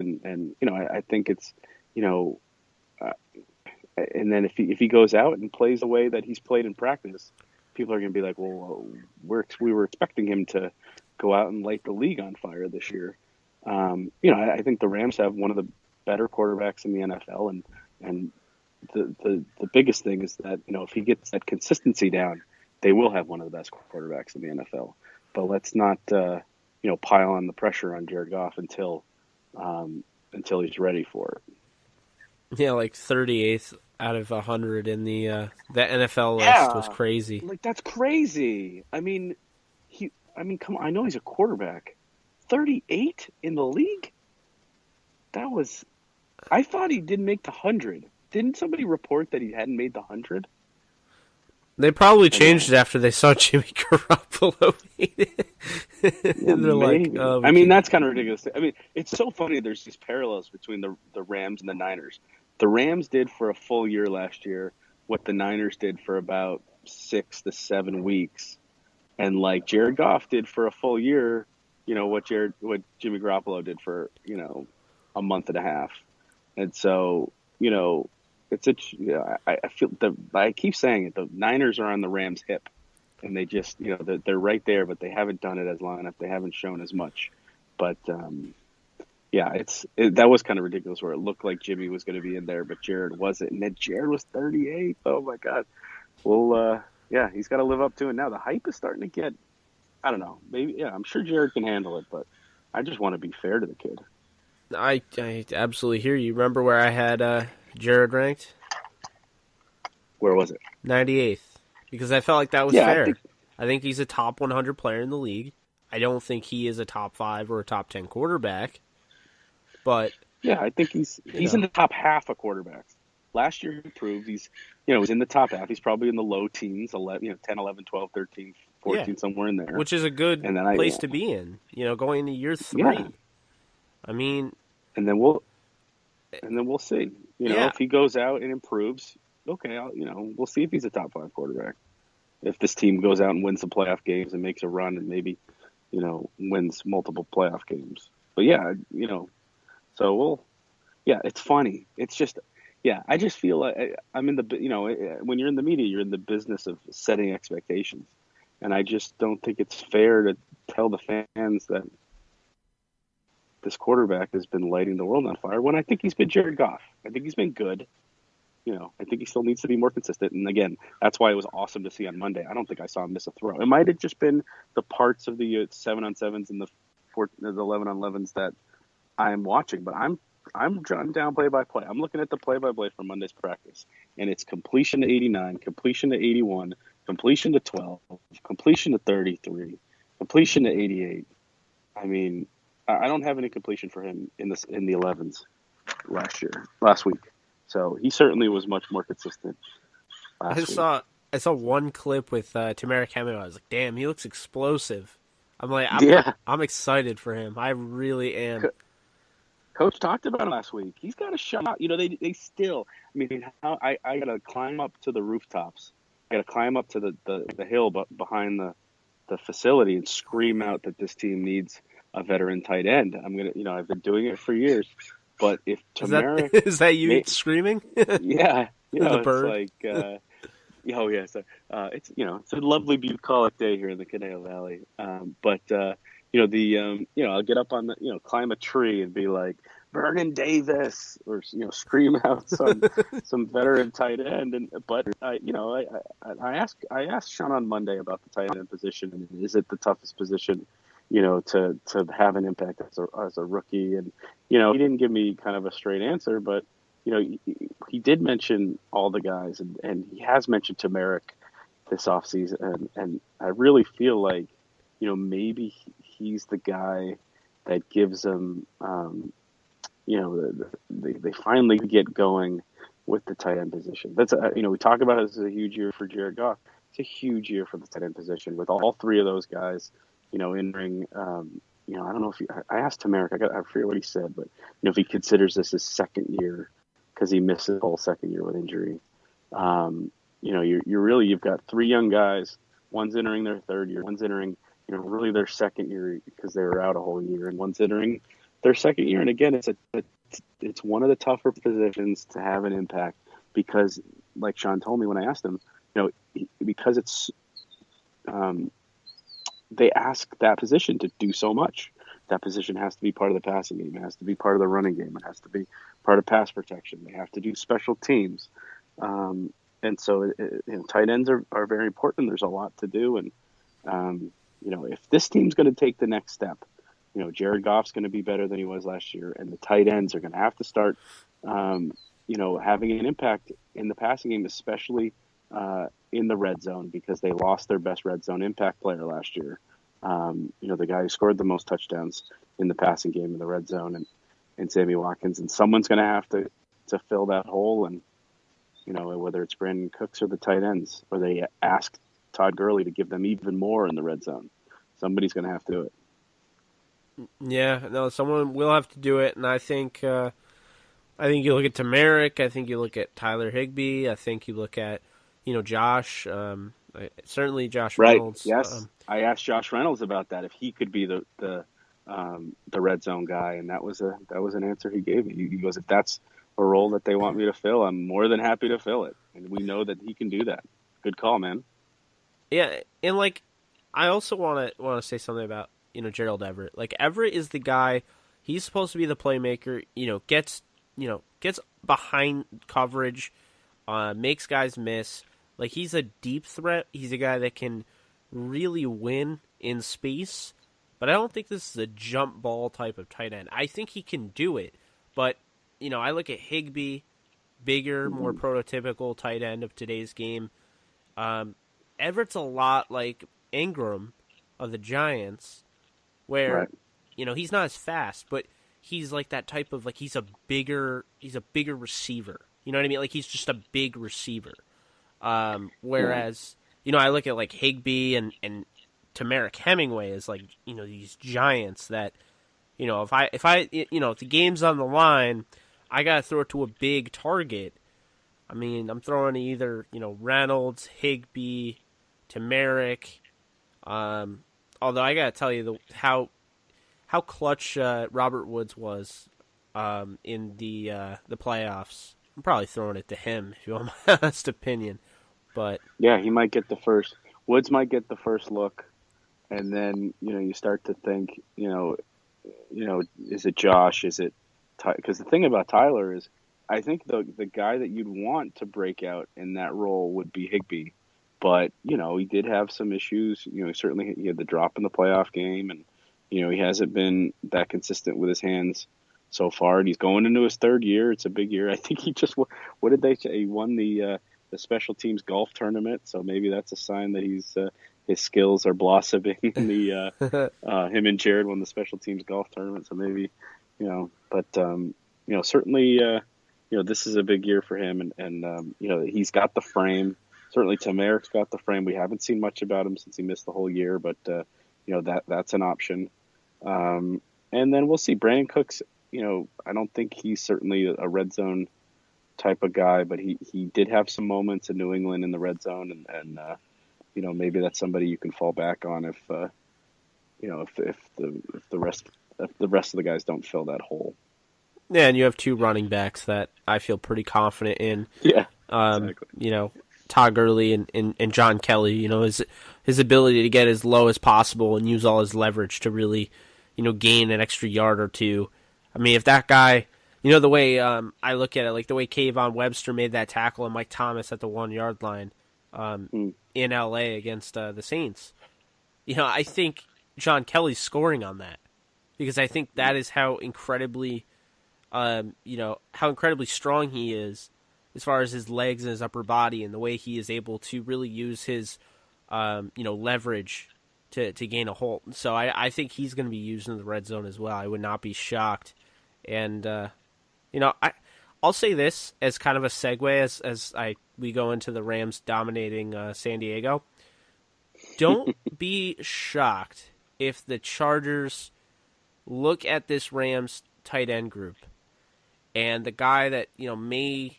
and I think it's, you know, uh, and then if he goes out and plays the way that he's played in practice, people are going to be like, well, we were expecting him to go out and light the league on fire this year. I think the Rams have one of the better quarterbacks in the NFL, and the biggest thing is that if he gets that consistency down, they will have one of the best quarterbacks in the NFL. But let's not pile on the pressure on Jared Goff until he's ready for it. Yeah, like 38th out of 100 in the NFL list was Yeah, crazy. like that's crazy. Come on. I know he's a quarterback. 38 in the league. That was. I thought he didn't make the 100. Didn't somebody report that he hadn't made the 100? They probably changed it Anyway, after they saw Jimmy Garoppolo made it. yeah, They're like, maybe. oh, we I mean, can't. that's kind of ridiculous. I mean, it's so funny. There's these parallels between the Rams and the Niners. The Rams did for a full year last year what the Niners did for about 6 to 7 weeks, and like Jared Goff did for a full year, what Jimmy Garoppolo did for a month and a half. And so it's I feel I keep saying it. The Niners are on the Rams' hip, and they just they're right there, but they haven't done it as long enough. They haven't shown as much. But yeah, that was kind of ridiculous where it looked like Jimmy was going to be in there, but Jared wasn't, and then Jared was 38. Oh my God. Well, yeah, he's got to live up to it now. The hype is starting to get. I don't know. Maybe yeah, I'm sure Jared can handle it, but I just want to be fair to the kid. I absolutely hear you. Remember where I had Jared ranked? Where was it? 98th. Because I felt like that was Yeah, I fair. think. I think he's a top 100 player in the league. I don't think he is a top 5 or a top 10 quarterback. But, Yeah, I think he's in the top half of quarterbacks. Last year he proved he's in the top half. He's probably in the low teens, 11, 10, 11, 12, 13, yeah, 14, somewhere in there. which is a good And then place to be in, going into year yeah, 3. I mean, and then we'll see. yeah, If he goes out and improves, okay, we'll see if he's a top 5 quarterback. If this team goes out and wins some playoff games and makes a run and maybe, wins multiple playoff games. But yeah, so yeah, it's funny. It's just, yeah, I just feel like I'm in when you're in the media, you're in the business of setting expectations. And I just don't think it's fair to tell the fans that this quarterback has been lighting the world on fire when I think he's been Jared Goff. I think he's been good. I think he still needs to be more consistent. And again, that's why it was awesome to see on Monday. I don't think I saw him miss a throw. It might have just been the parts of the 7-on-7s and the 11-on-11s that I'm watching, but I'm jotting down play by play. I'm looking at the play by play from Monday's practice, and it's completion to 89, completion to 81, completion to 12, completion to 33, completion to 88. I mean, I don't have any completion for him in the 11s last week. So he certainly was much more consistent I last week. saw I saw one clip with Tamara Kemio. I was like, damn, he looks explosive. I'm like, Yeah, I'm excited for him. I really am. Coach talked about it last week. He's got a shot. They still. I mean, I got to climb up to the rooftops. I got to climb up to the hill, but behind the facility, and scream out that this team needs a veteran tight end. I've been doing it for years. But if Is that Turmeric, is that you screaming? yeah, The it's bird. like, oh yeah, so it's a lovely bucolic day here in the Conejo Valley. But I'll get up on climb a tree and be like Vernon Davis, or scream out some veteran tight end. But I asked Sean on Monday about the tight end position, and is it the toughest position to have an impact as a rookie? And he didn't give me kind of a straight answer, but he did mention all the guys, and he has mentioned Tamarick this offseason, and I really feel like maybe he's the guy that gives them they finally get going with the tight end position. That's we talk about it as a huge year for Jared Goff. It's a huge year for the tight end position with all three of those guys entering. I don't know if I asked Tamarick. I forget what he said, but if he considers this his second year because he missed his whole second year with injury. You've got three young guys. One's entering their third year. One's entering really their second year because they were out a whole year, and one's entering their second year, and again, it's one of the tougher positions to have an impact because, like Sean told me when I asked him, because it's they ask that position to do so much. That position has to be part of the passing game. It has to be part of the running game. It has to be part of pass protection. They have to do special teams. And so tight ends are very important. There's a lot to do. And, if this team's going to take the next step, Jared Goff's going to be better than he was last year. And the tight ends are going to have to start, having an impact in the passing game, especially in the red zone, because they lost their best red zone impact player last year. The guy who scored the most touchdowns in the passing game in the red zone, and Sammy Watkins, and someone's going to have to fill that hole. And whether it's Brandon Cooks or the tight ends, or they ask Todd Gurley to give them even more in the red zone, somebody's going to have to do it. Yeah, no, someone will have to do it, and I think you look at Tamarick, I think you look at Tyler Higbee, I think you look at Josh. Certainly Josh Reynolds. Right. Yes. I asked Josh Reynolds about that, if he could be the red zone guy, and that was an answer he gave me. He goes, if that's a role that they want me to fill, I'm more than happy to fill it. And we know that he can do that. Good call, man. Yeah, and I also want to say something about Gerald Everett. Everett is the guy. He's supposed to be the playmaker. Gets behind coverage, makes guys miss. He's a deep threat. He's a guy that can really win in space. But I don't think this is a jump ball type of tight end. I think he can do it. But, I look at Higbee, bigger, more prototypical tight end of today's game. Everett's a lot like Ingram of the Giants, where, he's not as fast, but he's like that type of, he's a bigger receiver. You know what I mean? He's just a big receiver. Whereas, I look at Higbee and Tamarick Hemingway as these giants that, if the game's on the line, I gotta throw it to a big target. I mean, I'm throwing either, Reynolds, Higbee, Tamarick. Although I gotta tell you how clutch Robert Woods was in the playoffs. I'm probably throwing it to him if you want my honest opinion. But yeah, he might get the first. Woods might get the first look, and then you start to think, is it Josh? Is it because the thing about Tyler is, I think the guy that you'd want to break out in that role would be Higbee, but he did have some issues. Certainly he had the drop in the playoff game, and he hasn't been that consistent with his hands so far. And he's going into his third year. It's a big year. I think he just what did they say? He won the special teams golf tournament, so maybe that's a sign that his skills are blossoming in the him and Jared won the special teams golf tournament, so maybe certainly this is a big year for him, and he's got the frame. Certainly Tamarick's got the frame. We haven't seen much about him since he missed the whole year, but that's an option. And then we'll see. Brandon Cooks, I don't think he's certainly a red zone type of guy, but he did have some moments in New England in the red zone, and maybe that's somebody you can fall back on if the rest of the guys don't fill that hole. Yeah, and you have two running backs that I feel pretty confident in. Yeah, exactly. Todd Gurley and John Kelly. His ability to get as low as possible and use all his leverage to really, gain an extra yard or two. I mean, if that guy. The way I look at it, the way Kayvon Webster made that tackle and Mike Thomas at the 1 yard line in LA against the Saints. I think John Kelly's scoring on that because I think that is how incredibly strong he is as far as his legs and his upper body and the way he is able to really use his leverage to gain a hold. So I think he's going to be used in the red zone as well. I would not be shocked. And I'll say this as kind of a segue as we go into the Rams dominating San Diego. Don't be shocked if the Chargers look at this Rams tight end group and the guy that may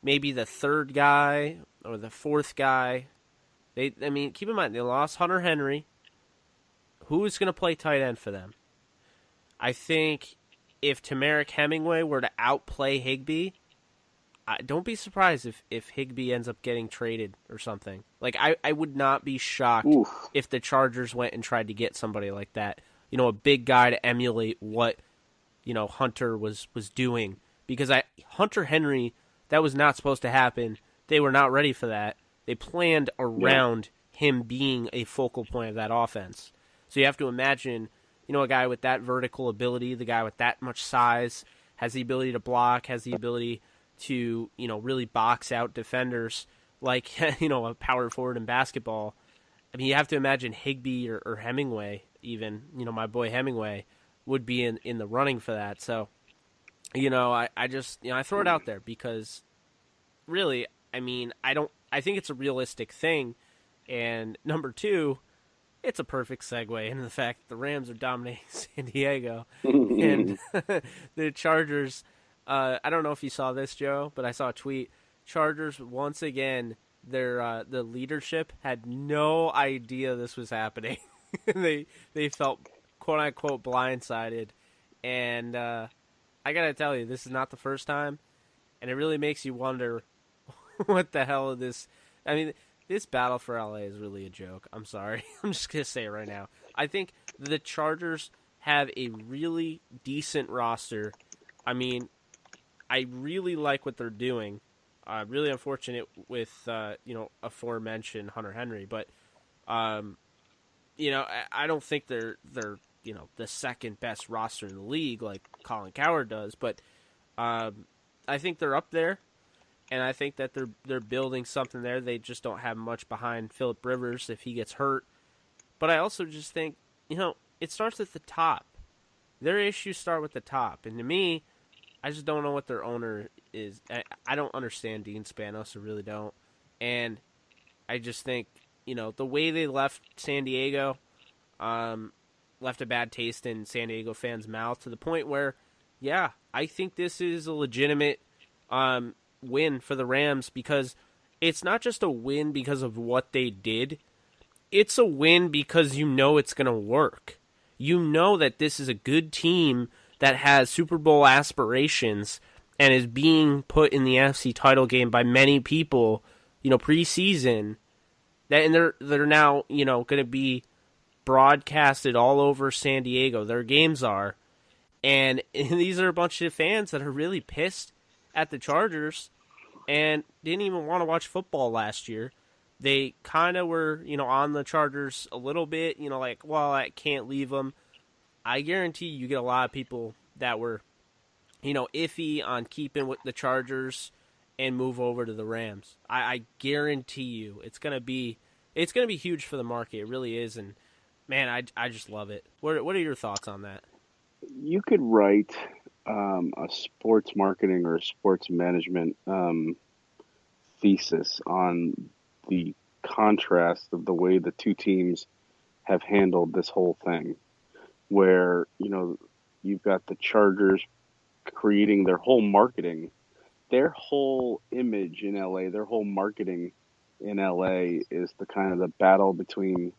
be the third guy or the fourth guy. Keep in mind they lost Hunter Henry. Who is going to play tight end for them? I think if Tamarick Hemingway were to outplay Higbee, don't be surprised if Higbee ends up getting traded or something. Like, I would not be shocked Oof. if the Chargers went and tried to get somebody like that. A big guy to emulate what, Hunter was doing. Because Hunter Henry, that was not supposed to happen. They were not ready for that. They planned around him being a focal point of that offense. So you have to imagine, a guy with that vertical ability, the guy with that much size, has the ability to block, has the ability to, really box out defenders like, a power forward in basketball. I mean, you have to imagine Higbee or Hemingway, even, my boy Hemingway, would be in the running for that. So, I just, I throw it out there because really, I mean, I think it's a realistic thing. And number two, it's a perfect segue into the fact that the Rams are dominating San Diego. And the Chargers, I don't know if you saw this, Joe, but I saw a tweet. Chargers, once again, the leadership had no idea this was happening. They felt, quote-unquote, blindsided. And I got to tell you, this is not the first time. And it really makes you wonder what the hell is this. I mean, this battle for LA is really a joke. I'm sorry. I'm just going to say it right now. I think the Chargers have a really decent roster. I mean, I really like what they're doing. Really unfortunate with, aforementioned Hunter Henry. But, I don't think they're the second best roster in the league like Colin Cowherd does. But I think they're up there. And I think that they're building something there. They just don't have much behind Phillip Rivers if he gets hurt. But I also just think, it starts at the top. Their issues start with the top. And to me, I just don't know what their owner is. I don't understand Dean Spanos. I really don't. And I just think, the way they left San Diego left a bad taste in San Diego fans' mouth to the point where, yeah, I think this is a legitimate win for the Rams because it's not just a win because of what they did. It's a win because it's going to work. That this is a good team that has Super Bowl aspirations and is being put in the NFC title game by many people, preseason. And they're now, going to be broadcasted all over San Diego. Their games are. And these are a bunch of fans that are really pissed at the Chargers and didn't even want to watch football last year. They kind of were, on the Chargers a little bit, like, well, I can't leave them. I guarantee you get a lot of people that were, iffy on keeping with the Chargers and move over to the Rams. I guarantee you it's gonna be huge for the market. It really is, and man, I just love it. What are your thoughts on that? You could write a sports marketing or a sports management thesis on the contrast of the way the two teams have handled this whole thing, where you've got the Chargers creating their whole marketing, their whole image in LA, their whole marketing in LA is the kind of the battle between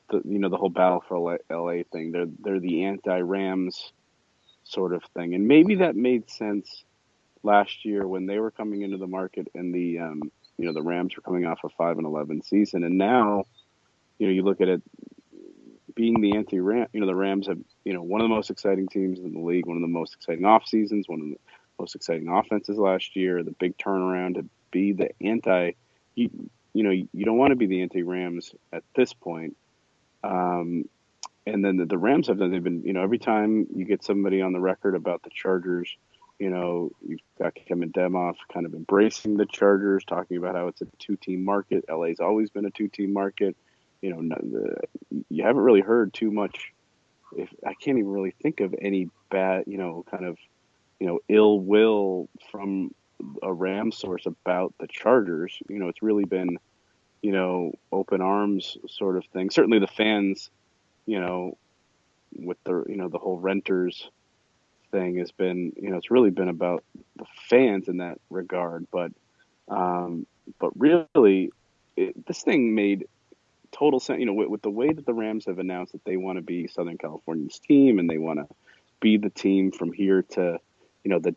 the whole battle for LA thing. They're the anti-Rams sort of thing, and maybe that made sense last year when they were coming into the market and the Rams were coming off a 5-11 season, and now you look at it being the anti-Ram. The Rams have one of the most exciting teams in the league, one of the most exciting off seasons, one of the most exciting offenses last year. The big turnaround to be the anti. You don't want to be the anti-Rams at this point. And then the Rams have done. They've been every time you get somebody on the record about the Chargers, you've got Kevin Demoff kind of embracing the Chargers, talking about how it's a two-team market. LA's always been a two-team market. You haven't really heard too much. I can't even really think of any bad, kind of, ill will from a Ram source about the Chargers. It's really been, open arms sort of thing. Certainly the fans, with the whole renters thing has been, it's really been about the fans in that regard. But really, this thing made total sense. With the way that the Rams have announced that they want to be Southern California's team and they want to be the team from here to, the